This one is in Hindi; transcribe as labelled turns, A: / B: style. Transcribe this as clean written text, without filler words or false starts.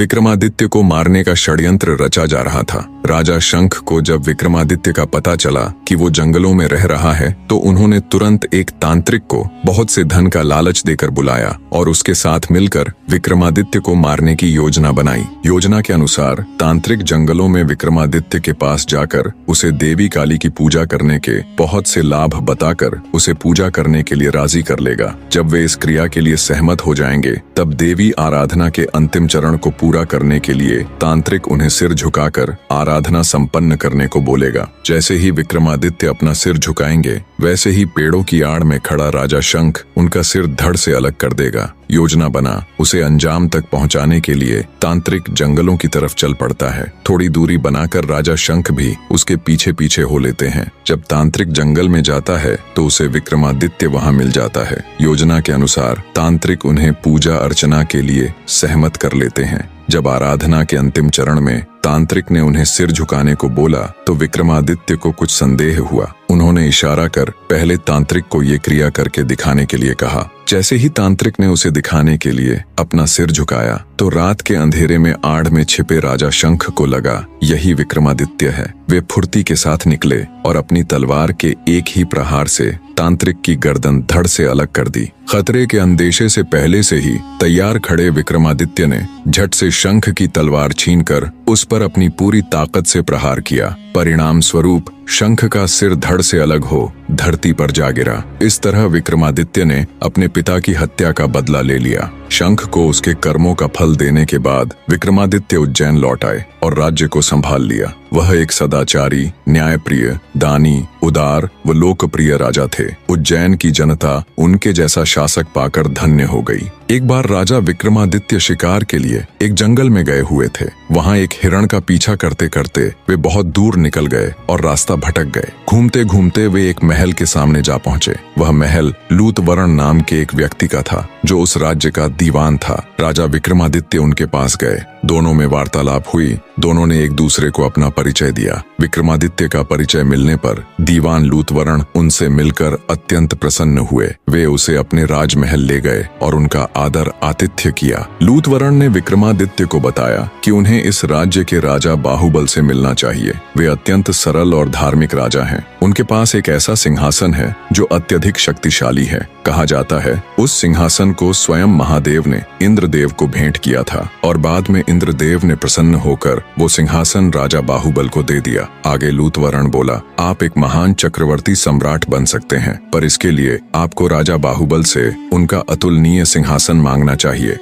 A: विक्रमादित्य को मारने का षड्यंत्र रचा जा रहा था। राजा शंख को जब विक्रमादित्य का पता चला कि वो जंगलों में रह रहा है तो उन्होंने तुरंत एक तांत्रिक को बहुत से धन का लालच देकर बुलाया और उसके साथ मिलकर विक्रमादित्य को मारने की योजना बनाई। योजना के अनुसार तांत्रिक जंगलों में विक्रमादित्य के पास जाकर उसे देवी काली की पूजा करने के बहुत से लाभ बताकर उसे पूजा करने के लिए राजी कर लेगा। जब वे इस क्रिया के लिए सहमत हो जाएंगे तब देवी आराधना के अंतिम चरण को पूरा करने के लिए तांत्रिक उन्हें सिर झुकाकर आराधना संपन्न करने को बोलेगा। जैसे ही विक्रमादित्य अपना सिर झुकाएंगे वैसे ही पेड़ों की आड़ में खड़ा राजा शंख उनका सिर धड़ से अलग कर देगा। योजना बना उसे अंजाम तक पहुंचाने के लिए तांत्रिक जंगलों की तरफ चल पड़ता है। थोड़ी दूरी बनाकर राजा शंख भी उसके पीछे पीछे हो लेते हैं। जब तांत्रिक जंगल में जाता है तो उसे विक्रमादित्य वहां मिल जाता है। योजना के अनुसार तांत्रिक उन्हें पूजा अर्चना के लिए सहमत कर लेते हैं। जब आराधना के अंतिम चरण में तांत्रिक ने उन्हें सिर झुकाने को बोला तो विक्रमादित्य को कुछ संदेह हुआ। उन्होंने इशारा कर पहले तांत्रिक को ये क्रिया करके दिखाने के लिए कहा। जैसे ही तांत्रिक ने उसे दिखाने के लिए अपना सिर झुकाया तो रात के अंधेरे में आड़ में छिपे राजा शंख को लगा यही विक्रमादित्य है। वे फुर्ती के साथ निकले और अपनी तलवार के एक ही प्रहार से तांत्रिक की गर्दन धड़ से अलग कर दी। खतरे के अंदेशे से पहले से ही तैयार खड़े विक्रमादित्य ने झट से शंख की तलवार छीनकर उस पर अपनी पूरी ताकत से प्रहार किया। परिणाम स्वरूप शंख का सिर धड़ से अलग हो धरती पर जा गिरा। इस तरह विक्रमादित्य ने अपने पिता की हत्या का बदला ले लिया। शंख को उसके कर्मों का फल देने के बाद विक्रमादित्य उज्जैन लौट आए और राज्य को संभाल लिया। वह एक सदाचारी, न्यायप्रिय, दानी, उदार व लोकप्रिय राजा थे। उज्जैन की जनता उनके जैसा शासक पाकर धन्य हो गई। एक बार राजा विक्रमादित्य शिकार के लिए एक जंगल में गए हुए थे। वहां एक हिरण का पीछा करते करते वे बहुत दूर निकल गए और रास्ता भटक गए। घूमते घूमते वे एक महल के सामने जा पहुंचे। वह महल लूतवरण नाम के एक व्यक्ति का था जो उस राज्य का दीवान था। राजा विक्रमादित्य उनके पास गए। दोनों में वार्तालाप हुई। दोनों ने एक दूसरे को अपना परिचय दिया। विक्रमादित्य का परिचय मिलने पर दीवान लूतवरण उनसे मिलकर अत्यंत प्रसन्न हुए। वे उसे अपने राजमहल ले गए और उनका आदर आतिथ्य किया। लूतवरण ने विक्रमादित्य को बताया कि उन्हें इस राज्य के राजा बाहुबल से मिलना चाहिए। वे अत्यंत सरल और धार्मिक राजा हैं। उनके पास एक ऐसा सिंहासन है जो अत्यधिक शक्तिशाली है। कहा जाता है उस सिंहासन को स्वयं महादेव ने इंद्रदेव को भेंट किया था और बाद में इंद्रदेव ने प्रसन्न होकर वो सिंहासन राजा बाहुबल को दे दिया। आगे लूतवरण बोला, आप एक महान चक्रवर्ती सम्राट बन सकते हैं, पर इसके लिए आपको राजा बाहुबल से उनका अतुलनीय सिंहासन मांगना चाहिए।